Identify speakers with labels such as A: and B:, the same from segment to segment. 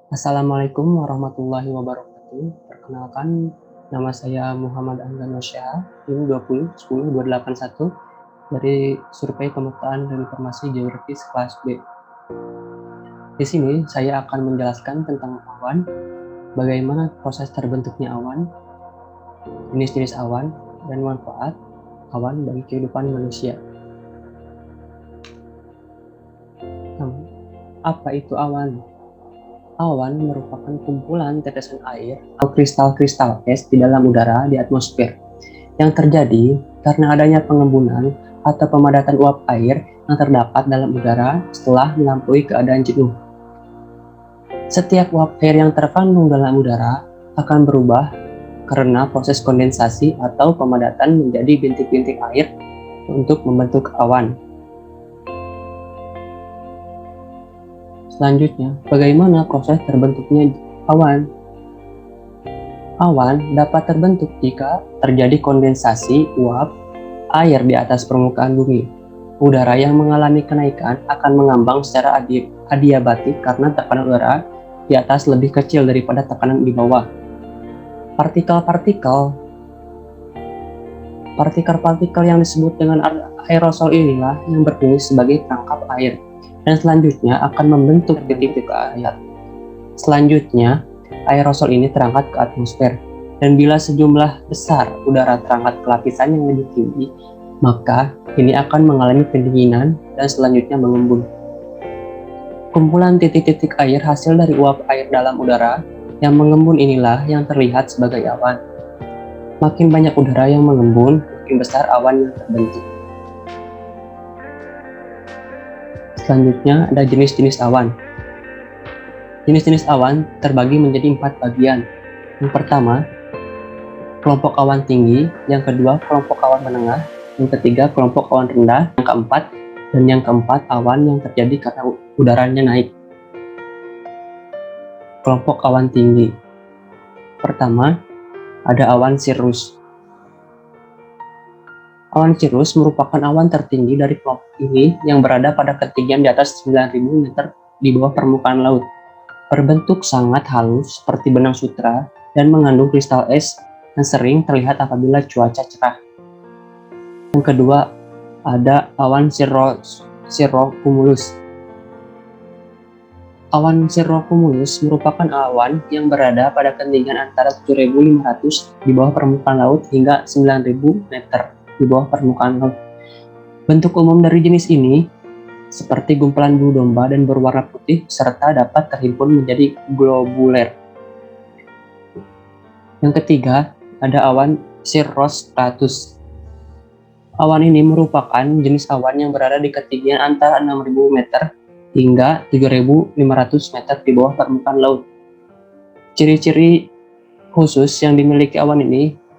A: Assalamualaikum warahmatullahi wabarakatuh. Perkenalkan, nama saya Muhammad Angga Nosya, NIM 2010281 dari Survei Pemetaan dan Informasi Geografis kelas B. Di sini saya akan menjelaskan tentang awan, bagaimana proses terbentuknya awan, jenis-jenis awan, dan manfaat awan bagi kehidupan manusia. Apa itu awan? Awan merupakan kumpulan tetesan air atau kristal-kristal es di dalam udara di atmosfer yang terjadi karena adanya pengembunan atau pemadatan uap air yang terdapat dalam udara setelah melampaui keadaan jenuh. Setiap uap air yang terkandung dalam udara akan berubah karena proses kondensasi atau pemadatan menjadi bintik-bintik air untuk membentuk awan. Selanjutnya, bagaimana proses terbentuknya awan? Awan dapat terbentuk jika terjadi kondensasi uap air di atas permukaan bumi. Udara yang mengalami kenaikan akan mengambang secara adiabatik karena tekanan udara di atas lebih kecil daripada tekanan di bawah. Partikel-partikel yang disebut dengan aerosol inilah yang berfungsi sebagai perangkap air dan selanjutnya akan membentuk titik-titik air. Selanjutnya, aerosol ini terangkat ke atmosfer, dan bila sejumlah besar udara terangkat ke lapisan yang lebih tinggi, maka ini akan mengalami pendinginan dan selanjutnya mengembun. Kumpulan titik-titik air hasil dari uap air dalam udara yang mengembun inilah yang terlihat sebagai awan. Makin banyak udara yang mengembun, makin besar awan yang terbentuk. Selanjutnya ada jenis-jenis awan. Jenis-jenis awan terbagi menjadi 4 bagian. Yang pertama, kelompok awan tinggi, yang kedua kelompok awan menengah, yang ketiga kelompok awan rendah, yang keempat awan yang terjadi karena udaranya naik. Kelompok awan tinggi. Pertama, ada awan cirrus. Awan cirrus merupakan awan tertinggi dari kelompok ini yang berada pada ketinggian di atas 9.000 meter di bawah permukaan laut. Berbentuk sangat halus seperti benang sutra dan mengandung kristal es yang sering terlihat apabila cuaca cerah. Yang kedua, ada awan cirrocumulus. Awan cirrocumulus merupakan awan yang berada pada ketinggian antara 7.500 di bawah permukaan laut hingga 9.000 meter di bawah permukaan laut. Bentuk umum dari jenis ini seperti gumpalan bulu domba dan berwarna putih serta dapat terhimpun menjadi globuler. Yang ketiga, ada awan cirrostratus. Awan ini merupakan jenis awan yang berada di ketinggian antara 6.000 meter hingga 7.500 meter di bawah permukaan laut. Ciri-ciri khusus yang dimiliki awan ini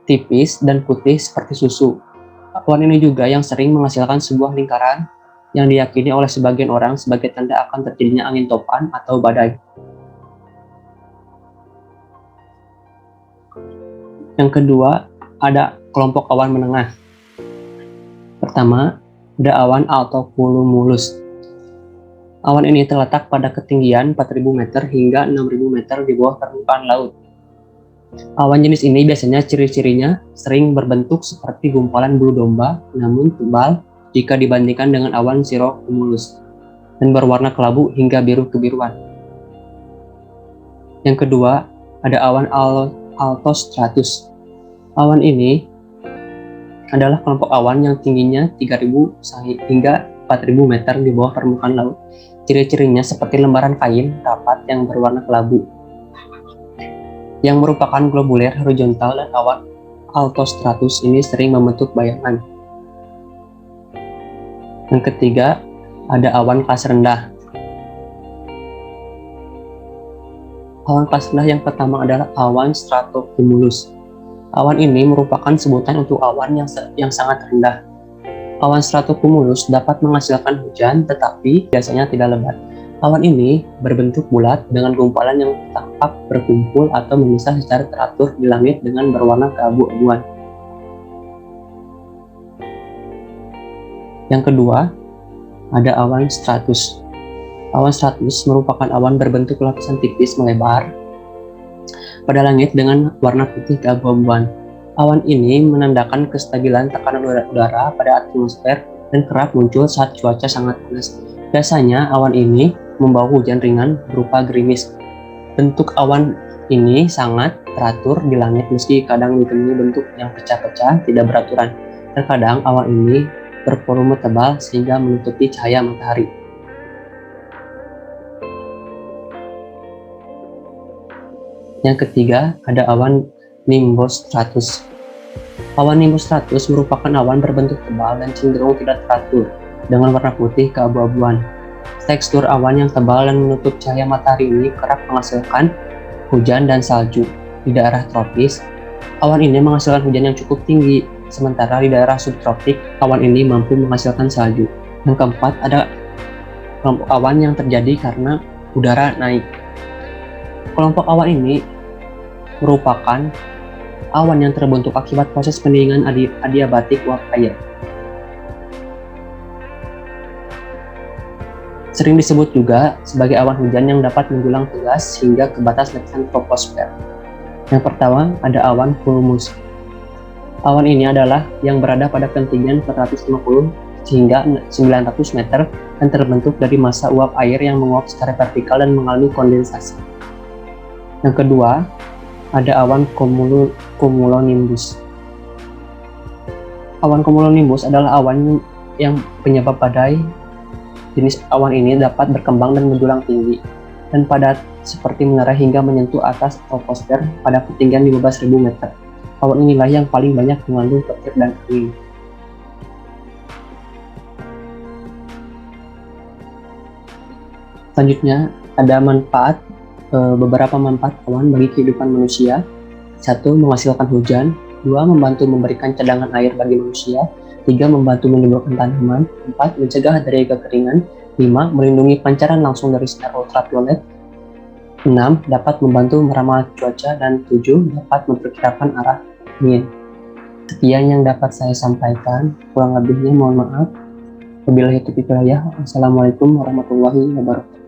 A: tipis dan putih seperti susu. Awan ini juga yang sering menghasilkan sebuah lingkaran yang diyakini oleh sebagian orang sebagai tanda akan terjadinya angin topan atau badai. Yang kedua, ada kelompok awan menengah. Pertama, ada awan altocumulus. Awan ini terletak pada ketinggian 4.000 meter hingga 6.000 meter di bawah permukaan laut. Awan jenis ini biasanya ciri-cirinya sering berbentuk seperti gumpalan bulu domba, namun tebal jika dibandingkan dengan awan cirrocumulus, dan berwarna kelabu hingga biru kebiruan. Yang kedua, ada awan altostratus. Awan ini adalah kelompok awan yang tingginya 3.000 hingga 4.000 meter di bawah permukaan laut. Ciri-cirinya seperti lembaran kain rapat yang berwarna kelabu, yang merupakan globuler horizontal, dan awan altostratus ini sering membentuk bayangan. Yang ketiga, ada awan kelas rendah. Awan kelas rendah yang pertama adalah awan stratocumulus. Awan ini merupakan sebutan untuk awan yang sangat rendah. Awan stratocumulus dapat menghasilkan hujan tetapi biasanya tidak lebat. Awan ini berbentuk bulat dengan gumpalan yang tampak berkumpul atau memisah secara teratur di langit dengan berwarna keabu-abuan. Yang kedua, ada awan stratus. Awan stratus merupakan awan berbentuk lapisan tipis melebar pada langit dengan warna putih keabu-abuan. Awan ini menandakan kestabilan tekanan udara pada atmosfer dan kerap muncul saat cuaca sangat panas. Biasanya awan ini membawa hujan ringan berupa gerimis. Bentuk awan ini sangat teratur di langit meski kadang ditemui bentuk yang pecah-pecah tidak beraturan. Terkadang awan ini bervolume tebal sehingga menutupi cahaya matahari. Yang ketiga, ada awan nimbus stratus. Awan nimbus stratus merupakan awan berbentuk tebal dan cenderung tidak teratur dengan warna putih keabu-abuan. Tekstur awan yang tebal dan menutup cahaya matahari ini kerap menghasilkan hujan dan salju. Di daerah tropis, awan ini menghasilkan hujan yang cukup tinggi, sementara di daerah subtropik, awan ini mampu menghasilkan salju. Yang keempat, ada kelompok awan yang terjadi karena udara naik. Kelompok awan ini merupakan awan yang terbentuk akibat proses pendinginan adiabatik uap air. Sering disebut juga sebagai awan hujan yang dapat mendulang tegas hingga ke batas lapisan troposfer. Yang pertama, ada awan cumulus. Awan ini adalah yang berada pada ketinggian 450 hingga 900 meter dan terbentuk dari massa uap air yang menguap secara vertikal dan mengalami kondensasi. Yang kedua, ada awan cumulonimbus. Awan cumulonimbus adalah awan yang penyebab badai. Jenis awan ini dapat berkembang dan mendulang tinggi dan padat seperti menara hingga menyentuh atas troposfer pada ketinggian 15.000 meter. Awan inilah yang paling banyak mengandung petir dan angin. Selanjutnya, ada beberapa manfaat awan bagi kehidupan manusia. 1. Menghasilkan hujan. 2. Membantu memberikan cadangan air bagi manusia. 3. Membantu menyuburkan tanaman. 4. Mencegah dari kekeringan. 5. Melindungi pancaran langsung dari sinar ultraviolet. 6. Dapat membantu meramal cuaca. Dan 7. Dapat memperkirakan arah angin. Sekian yang dapat saya sampaikan. Kurang lebihnya mohon maaf. Wabillahi taufiq wal hidayah. Wassalamualaikum warahmatullahi wabarakatuh.